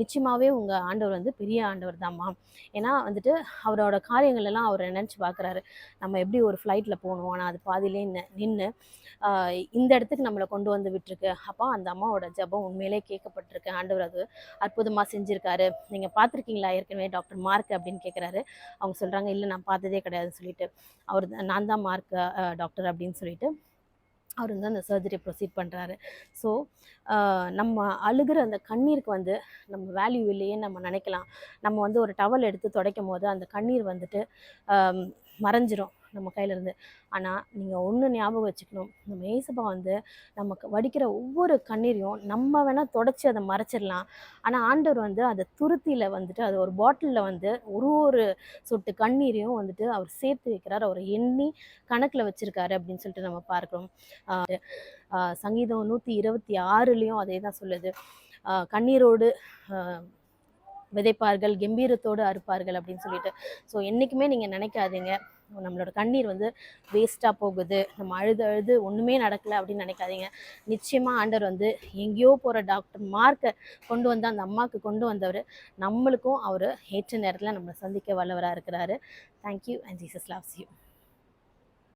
நிச்சயமாகவே உங்கள் ஆண்டவர் வந்து பெரிய ஆண்டவர் தான்மா. ஏன்னா வந்துட்டு அவரோட காரியங்கள் எல்லாம் அவர் நினச்சி பார்க்குறாரு. நம்ம எப்படி ஒரு ஃப்ளைட்டில் போகணும், ஆனால் அது பாதியிலே நின்று இந்த இடத்துக்கு நம்மளை கொண்டு வந்து விட்டுருக்கு. அப்போ அந்த அம்மாவோட ஜெபம் உண்மையிலே கேட்கப்பட்டிருக்கு. ஆண்டவர் அது அற்புதமாக செஞ்சுருக்காரு. நீங்கள் பார்த்துருக்கீங்களா ஏற்கனவே டாக்டர் மார்க் அப்படின்னு கேட்குறாரு. அவங்க சொல்கிறாங்க, இல்லை நான் பார்த்ததே கிடையாதுன்னு சொல்லிட்டு. அவர் நான் தான் மார்க் டாக்டர் அப்படின்னு சொல்லிட்டு அவர் வந்து அந்த சர்ஜரி ப்ரொசீட் பண்ணுறாரு. ஸோ நம்ம அழுகிற அந்த கண்ணீருக்கு வந்து நம்ம வேல்யூ இல்லையேன்னு நம்ம நினைக்கலாம். நம்ம வந்து ஒரு டவல் எடுத்து துடைக்கும் போது அந்த கண்ணீர் வந்துட்டு மறைஞ்சிரும் நம்ம கையிலேருந்து. ஆனால் நீங்கள் ஒன்று ஞாபகம் வச்சுக்கணும், நம்ம ஏசப்பா வந்து நமக்கு வடிக்கிற ஒவ்வொரு கண்ணீரையும் நம்ம வேணால் தொடச்சி அதை மறைச்சிடலாம். ஆனால் ஆண்டவர் வந்து அதை துருத்தியில் வந்துட்டு அது ஒரு பாட்டிலில் வந்து ஒரு சொட்டு கண்ணீரையும் வந்துட்டு அவர் சேர்த்து வைக்கிறார். அவர் எண்ணி கணக்கில் வச்சுருக்காரு அப்படின்னு சொல்லிட்டு நம்ம பார்க்குறோம். சங்கீதம் 126லையும் அதே தான் சொல்லுது. கண்ணீரோடு விதைப்பார்கள், கம்பீரத்தோடு அறுப்பார்கள் அப்படின்னு சொல்லிட்டு. ஸோ என்றைக்குமே நீங்கள் நினைக்காதீங்க நம்மளோட கண்ணீர் வந்து வேஸ்ட்டாக போகுது, நம்ம அழுது அழுது ஒன்றுமே நடக்கலை அப்படின்னு நினைக்காதீங்க. நிச்சயமாக ஆண்டவர் வந்து எங்கேயோ போகிற டாக்டர் மார்க்கை கொண்டு வந்து அந்த அம்மாவுக்கு கொண்டு வந்தவர் நம்மளுக்கும் அவர் ஏற்ற நேரத்தில் நம்மளை சந்திக்க வல்லவராக இருக்கிறாரு. Thank you and Jesus loves you.